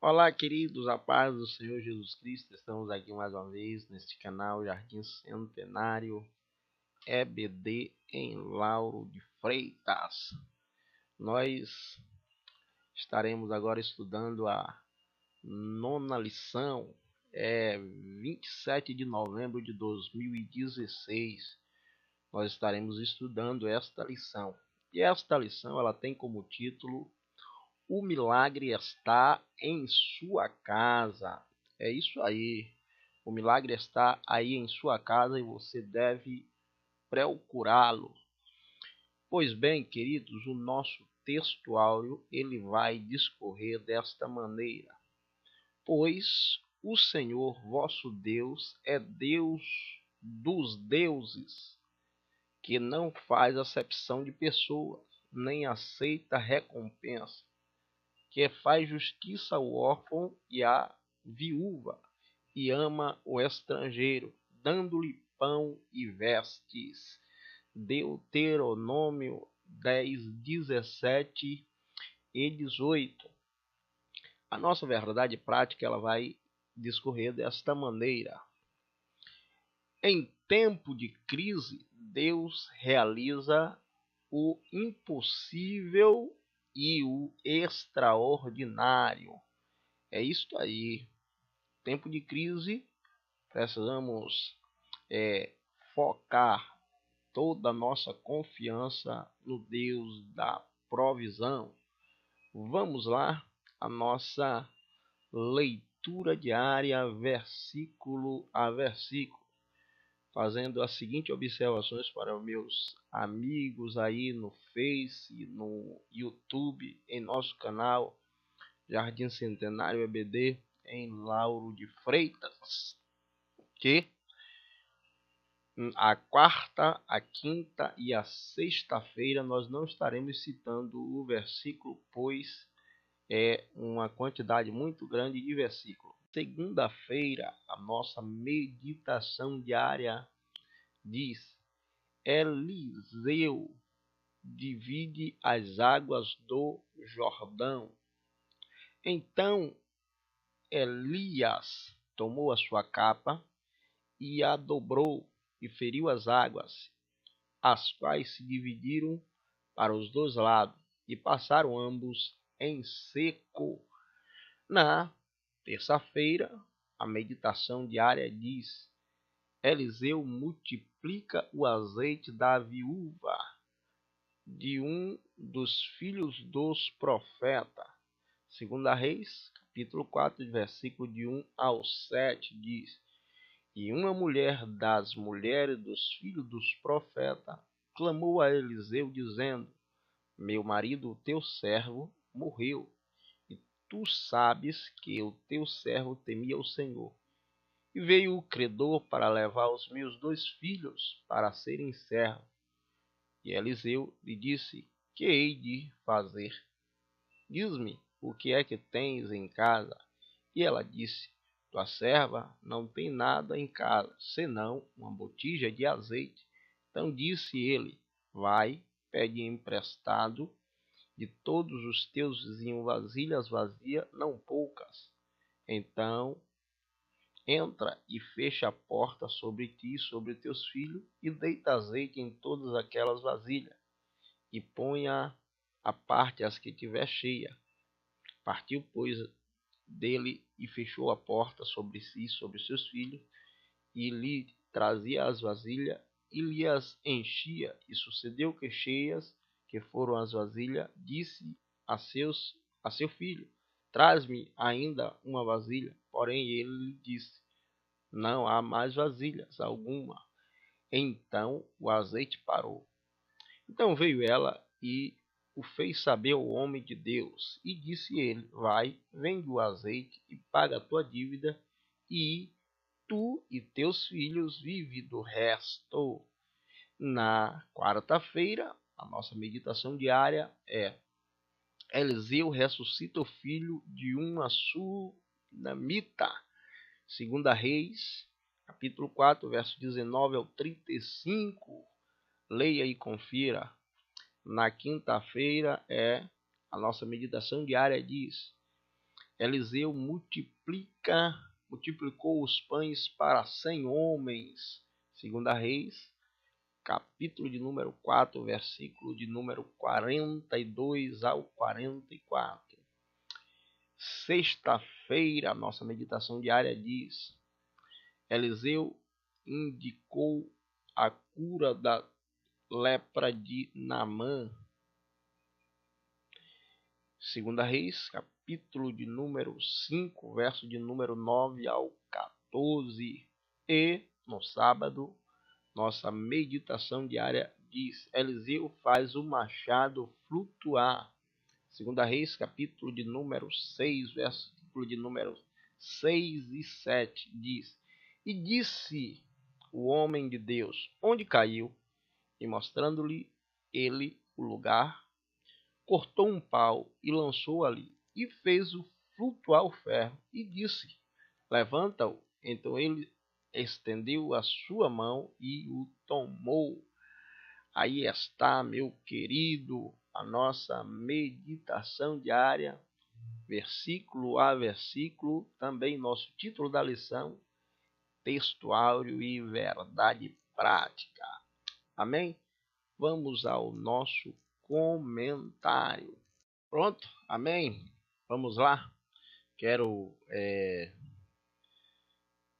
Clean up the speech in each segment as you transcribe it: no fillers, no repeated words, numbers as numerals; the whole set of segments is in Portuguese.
Olá, queridos, a paz do Senhor Jesus Cristo. Estamos aqui mais uma vez neste canal Jardim Centenário EBD em Lauro de Freitas. Nós estaremos agora estudando a nona lição, 27 de novembro de 2016. Nós estaremos estudando esta lição. E esta lição ela tem como título: o milagre está em sua casa. É isso aí. O milagre está aí em sua casa e você deve procurá-lo. Pois bem, queridos, o nosso textuário ele vai discorrer desta maneira: pois o Senhor vosso Deus é Deus dos deuses, que não faz acepção de pessoas, nem aceita recompensa, que faz justiça ao órfão e à viúva, e ama o estrangeiro, dando-lhe pão e vestes. Deuteronômio 10, 17 e 18. A nossa verdade prática ela vai discorrer desta maneira: em tempo de crise, Deus realiza o impossível e o extraordinário. É isso aí. Tempo de crise, precisamos focar toda a nossa confiança no Deus da provisão. Vamos lá, a nossa leitura diária, versículo a versículo, fazendo as seguintes observações para os meus amigos aí no Face, no YouTube, em nosso canal Jardim Centenário EBD em Lauro de Freitas, que a quarta, a quinta e a sexta-feira nós não estaremos citando o versículo, pois é uma quantidade muito grande de versículos. Segunda-feira, a nossa meditação diária diz: Eliseu divide as águas do Jordão. Então Elias tomou a sua capa e a dobrou e feriu as águas, as quais se dividiram para os dois lados e passaram ambos em seco. Na terça-feira, a meditação diária diz: Eliseu multiplica o azeite da viúva de um dos filhos dos profetas. Segunda Reis, capítulo 4, versículo de 1 ao 7, diz: e uma mulher das mulheres dos filhos dos profetas clamou a Eliseu, dizendo: meu marido, o teu servo, morreu, e tu sabes que o teu servo temia o Senhor. E veio o credor para levar os meus 2 filhos para serem servos. E Eliseu lhe disse: que hei de fazer? Diz-me, o que é que tens em casa? E ela disse: tua serva não tem nada em casa, senão uma botija de azeite. Então disse ele: vai, pede emprestado de todos os teus vizinhos vasilhas vazias, não poucas. Então entra e fecha a porta sobre ti e sobre teus filhos, e deita azeite em todas aquelas vasilhas, e ponha à parte as que tiver cheia. Partiu, pois, dele e fechou a porta sobre si e sobre seus filhos, e lhe trazia as vasilhas e lhe as enchia. E sucedeu que, cheias que foram as vasilhas, disse a seu filho: traz-me ainda uma vasilha. Porém ele lhe disse: não há mais vasilhas alguma. Então o azeite parou. Então veio ela e o fez saber ao homem de Deus, e disse ele: vai, vende o azeite e paga a tua dívida, e tu e teus filhos vive do resto. Na quarta-feira, a nossa meditação diária é: Eliseu ressuscita o filho de uma sunamita. Segunda Reis, capítulo 4, verso 19 ao 35. Leia e confira. Na quinta-feira a nossa meditação diária diz: Eliseu multiplicou os pães para 100 homens. Segunda Reis, capítulo de número 4, versículo de número 42 ao 44. Sexta-feira, a nossa meditação diária diz: Eliseu indicou a cura da lepra de Naamã. Segunda Reis, capítulo de número 5, verso de número 9 ao 14. E, no sábado, nossa meditação diária diz: Eliseu faz o machado flutuar. Segunda Reis, capítulo de número 6, versículo de número 6 e 7, diz: E disse o homem de Deus, onde caiu? E mostrando-lhe ele o lugar, cortou um pau e lançou ali, e fez-o flutuar o ferro, e disse: Levanta-o. Então ele estendeu a sua mão e o tomou. Aí está, meu querido, a nossa meditação diária, versículo a versículo, também nosso título da lição, textuário e verdade prática. Amém? Vamos ao nosso comentário. Pronto? Amém? Vamos lá? Quero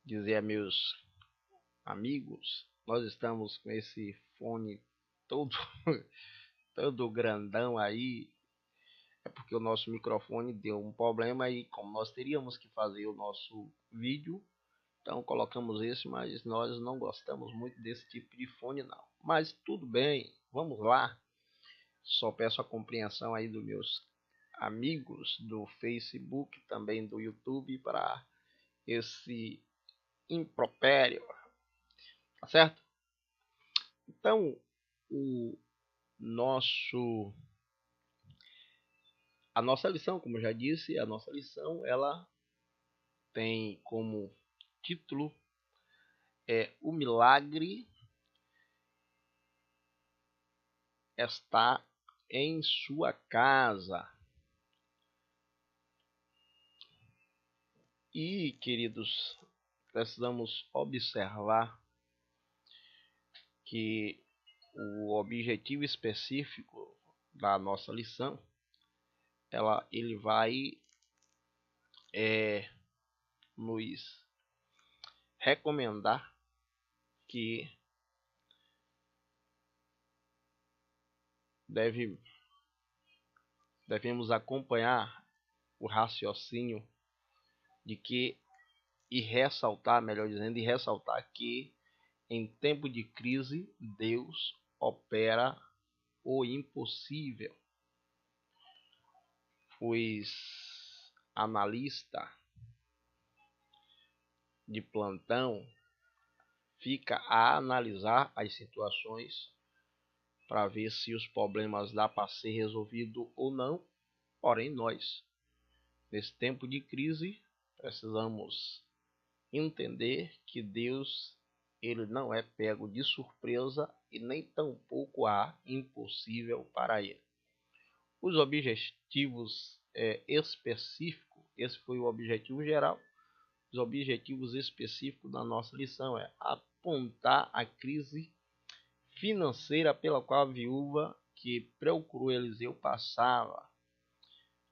dizer a meus amigos, nós estamos com esse fone todo, todo grandão aí. É porque o nosso microfone deu um problema e como nós teríamos que fazer o nosso vídeo, então colocamos esse, mas nós não gostamos muito desse tipo de fone não. Mas tudo bem, vamos lá. Só peço a compreensão aí dos meus amigos do Facebook, também do YouTube, para esse impropério, tá certo? Então, a nossa lição, como eu já disse, a nossa lição ela tem como título o milagre está em sua casa. E, queridos, precisamos observar que o objetivo específico da nossa lição, ele vai nos recomendar que devemos acompanhar o raciocínio de que e ressaltar que em tempo de crise Deus opera o impossível. Os analistas de plantão fica a analisar as situações para ver se os problemas dá para ser resolvido ou não. Porém, nós, nesse tempo de crise, precisamos entender que Deus ele não é pego de surpresa e nem tampouco há impossível para ele. Os objetivos específicos, esse foi o objetivo geral. Os objetivos específicos da nossa lição é apontar a crise financeira pela qual a viúva que procurou Eliseu passava.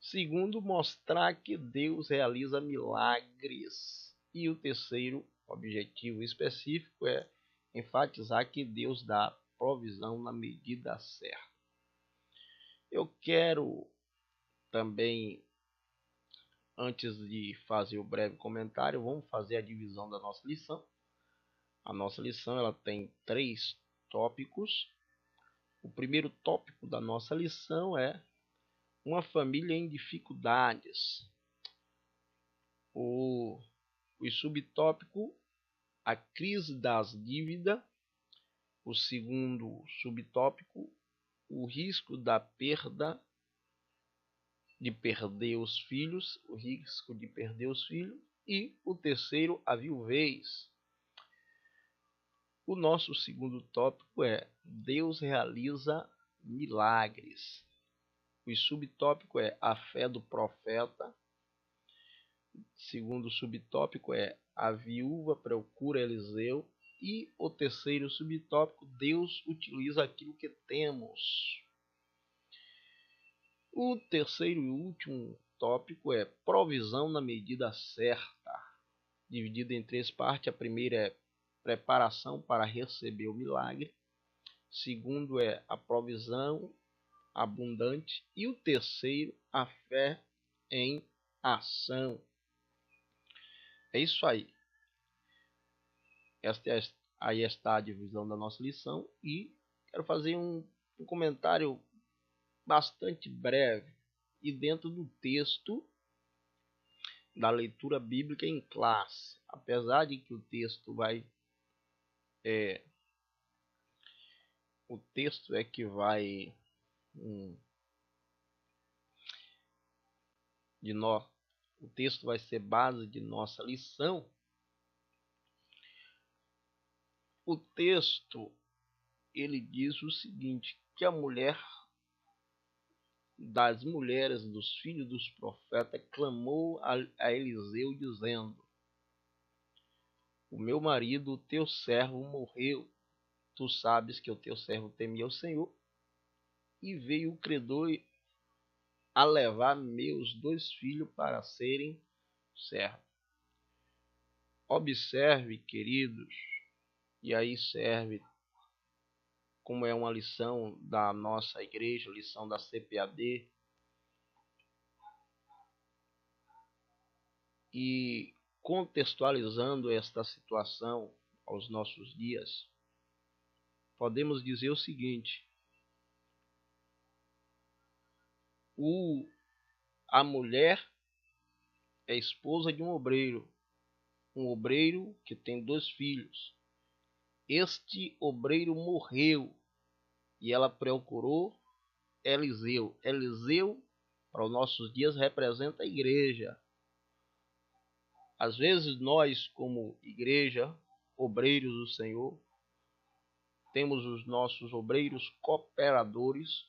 Segundo, mostrar que Deus realiza milagres. E o terceiro objetivo específico é enfatizar que Deus dá provisão na medida certa. Eu quero também, antes de fazer o breve comentário, vamos fazer a divisão da nossa lição. A nossa lição ela tem 3 tópicos. O primeiro tópico da nossa lição é uma família em dificuldades. O subtópico, a crise das dívidas. O segundo subtópico, o risco da perda de perder os filhos, o risco de perder os filhos. E o terceiro, a viuvez. O nosso segundo tópico é Deus realiza milagres. O subtópico é a fé do profeta. segundo subtópico é a viúva procura Eliseu. E o terceiro subtópico, Deus utiliza aquilo que temos. O terceiro e último tópico é provisão na medida certa, dividido em três partes. A primeira é preparação para receber o milagre. Segundo é a provisão abundante. E o terceiro, a fé em ação. É isso aí. Aí está a divisão da nossa lição. E quero fazer um comentário bastante breve e dentro do texto da leitura bíblica em classe. Apesar de que o texto o texto vai ser base de nossa lição. O texto ele diz o seguinte, que a mulher das mulheres dos filhos dos profetas clamou a Eliseu dizendo: o meu marido, o teu servo, morreu. Tu sabes que o teu servo temia o Senhor, e veio o credor a levar meus 2 filhos para serem servos. Observe, queridos, e aí serve como é uma lição da nossa igreja, lição da CPAD, e contextualizando esta situação aos nossos dias, podemos dizer o seguinte: a mulher é esposa de um obreiro que tem 2 filhos. Este obreiro morreu e ela procurou Eliseu. Eliseu, para os nossos dias, representa a igreja. Às vezes nós, como igreja, obreiros do Senhor, temos os nossos obreiros cooperadores,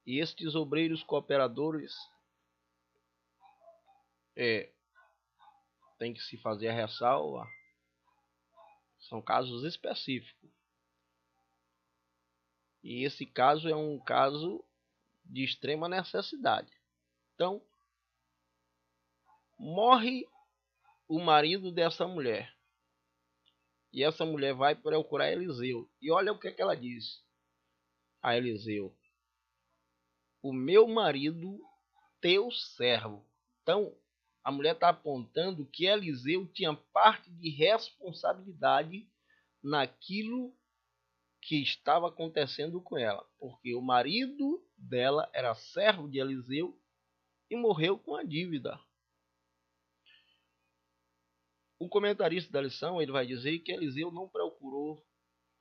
e estes obreiros cooperadores tem que se fazer a ressalva, são casos específicos. E esse caso é um caso de extrema necessidade. Então, morre o marido dessa mulher. E essa mulher vai procurar Eliseu. E olha o que ela diz a Eliseu: o meu marido, teu servo. Então, a mulher está apontando que Eliseu tinha parte de responsabilidade naquilo que estava acontecendo com ela, porque o marido dela era servo de Eliseu e morreu com a dívida. O comentarista da lição ele vai dizer que Eliseu não procurou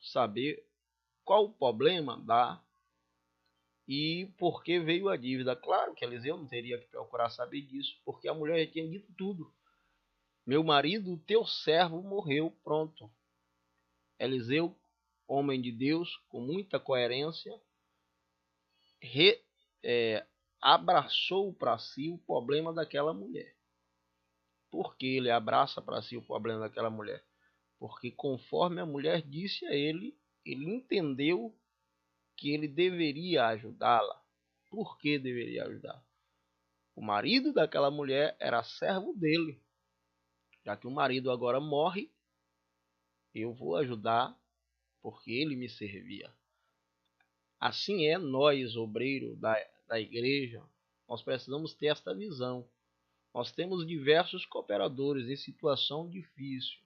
saber qual o problema e por que veio a dívida. Claro que Eliseu não teria que procurar saber disso, porque a mulher já tinha dito tudo. Meu marido, teu servo, morreu. Pronto. Eliseu, homem de Deus, com muita coerência, abraçou para si o problema daquela mulher. Por que ele abraça para si o problema daquela mulher? Porque conforme a mulher disse a ele, ele entendeu que ele deveria ajudá-la. Por que deveria ajudar? O marido daquela mulher era servo dele. Já que o marido agora morre, eu vou ajudar porque ele me servia. Assim é nós, obreiros da igreja, nós precisamos ter esta visão. Nós temos diversos cooperadores em situação difícil.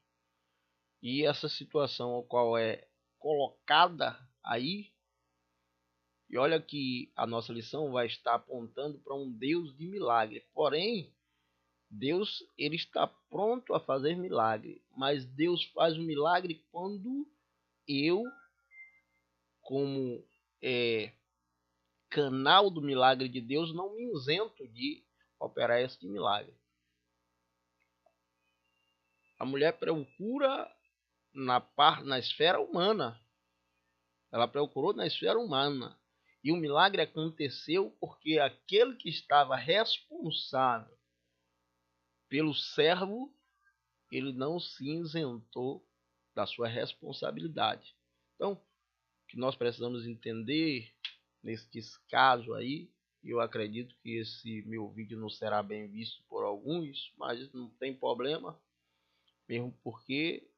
E essa situação a qual é colocada aí, e olha que a nossa lição vai estar apontando para um Deus de milagre. Porém, Deus ele está pronto a fazer milagre, mas Deus faz o milagre quando eu, como canal do milagre de Deus, não me isento de operar este milagre. A mulher procura na esfera humana. Ela procurou na esfera humana. E o milagre aconteceu porque aquele que estava responsável pelo servo, ele não se isentou da sua responsabilidade. Então, o que nós precisamos entender nesses casos aí, eu acredito que esse meu vídeo não será bem visto por alguns, mas não tem problema, mesmo porque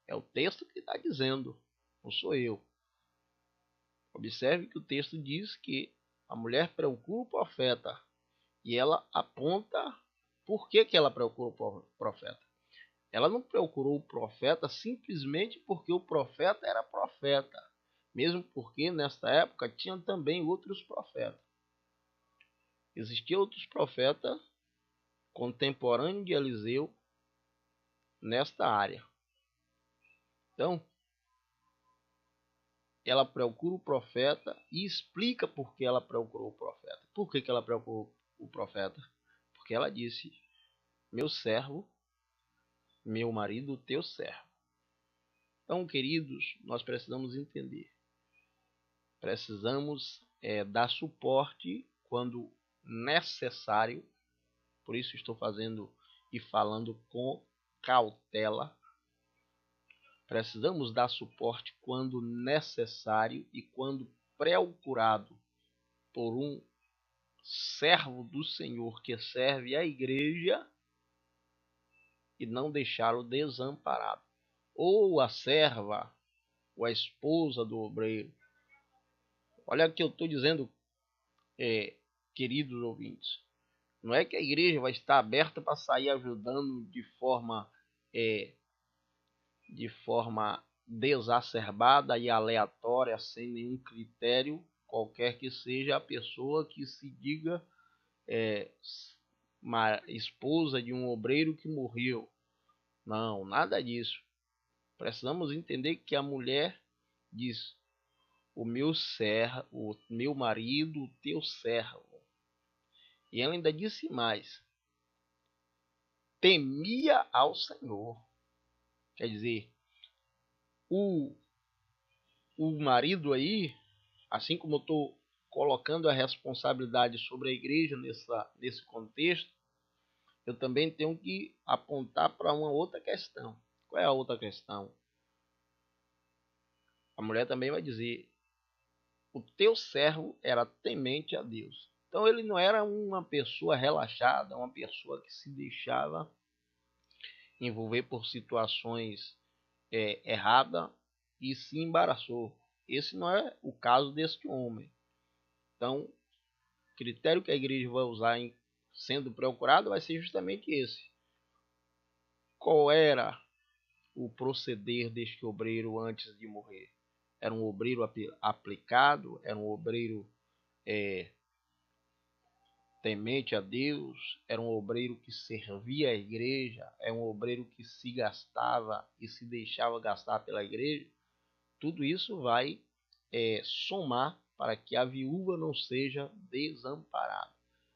é o texto que está dizendo, não sou eu. Observe que o texto diz que a mulher procura o profeta e ela aponta por que ela procura o profeta. Ela não procurou o profeta simplesmente porque o profeta era profeta, mesmo porque nesta época tinha também outros profetas. Existiam outros profetas contemporâneos de Eliseu nesta área. Então, ela procura o profeta e explica por que ela procurou o profeta. Por que ela procurou o profeta? Porque ela disse: meu servo, meu marido, teu servo. Então, queridos, nós precisamos entender. Precisamos dar suporte quando necessário. Por isso estou fazendo e falando com cautela. Precisamos dar suporte quando necessário e quando procurado por um servo do Senhor que serve a igreja e não deixá-lo desamparado. Ou a serva, ou a esposa do obreiro. Olha o que eu estou dizendo, queridos ouvintes. Não é que a igreja vai estar aberta para sair ajudando de forma desacerbada e aleatória, sem nenhum critério, qualquer que seja a pessoa que se diga uma esposa de um obreiro que morreu. Não, nada disso. Precisamos entender que a mulher diz: o meu servo, o meu marido, o teu servo. E ela ainda disse mais: temia ao Senhor. Quer dizer, o marido aí, assim como eu estou colocando a responsabilidade sobre a igreja nesse contexto, eu também tenho que apontar para uma outra questão. Qual é a outra questão? A mulher também vai dizer: o teu servo era temente a Deus. Então ele não era uma pessoa relaxada, uma pessoa que se deixava envolver por situações erradas e se embaraçou. Esse não é o caso deste homem. Então, o critério que a igreja vai usar em sendo procurado vai ser justamente esse. Qual era o proceder deste obreiro antes de morrer? Era um obreiro aplicado? Era um obreiro temente a Deus? Era um obreiro que servia a igreja? Era um obreiro que se gastava e se deixava gastar pela igreja? Tudo isso vai somar para que a viúva não seja desamparada.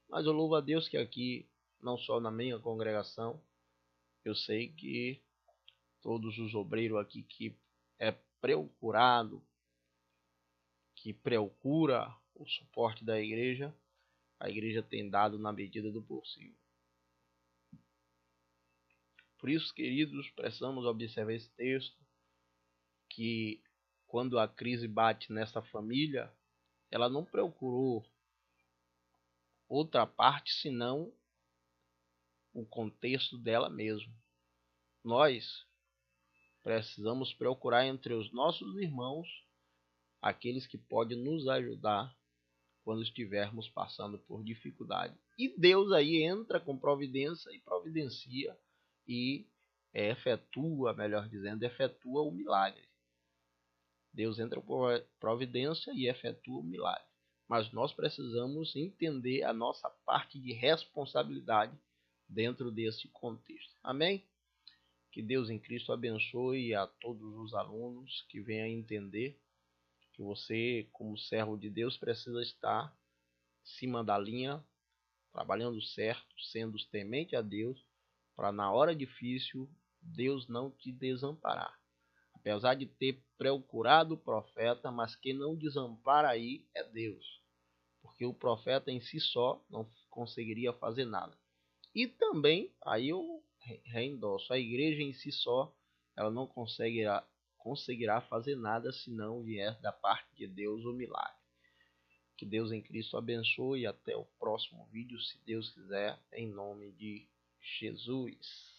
Mas eu louvo a Deus que aqui, não só na minha congregação, eu sei que todos os obreiros aqui que é procurado, que procura o suporte da igreja, a igreja tem dado na medida do possível. Por isso, queridos, precisamos observar esse texto, que quando a crise bate nessa família, ela não procurou outra parte senão o contexto dela mesmo. Nós precisamos procurar entre os nossos irmãos aqueles que podem nos ajudar quando estivermos passando por dificuldade. E Deus aí entra com providência e providencia e efetua, melhor dizendo, efetua o milagre. Deus entra com providência e efetua o milagre. Mas nós precisamos entender a nossa parte de responsabilidade dentro desse contexto. Amém? Que Deus em Cristo abençoe a todos os alunos que venham a entender que você, como servo de Deus, precisa estar acima da linha, trabalhando certo, sendo temente a Deus, para na hora difícil Deus não te desamparar. Apesar de ter procurado o profeta, mas quem não desampara aí é Deus. Porque o profeta em si só não conseguiria fazer nada. E também, aí eu reendosso, a igreja em si só, ela não conseguirá fazer nada se não vier da parte de Deus o milagre. Que Deus em Cristo abençoe e até o próximo vídeo, se Deus quiser, em nome de Jesus.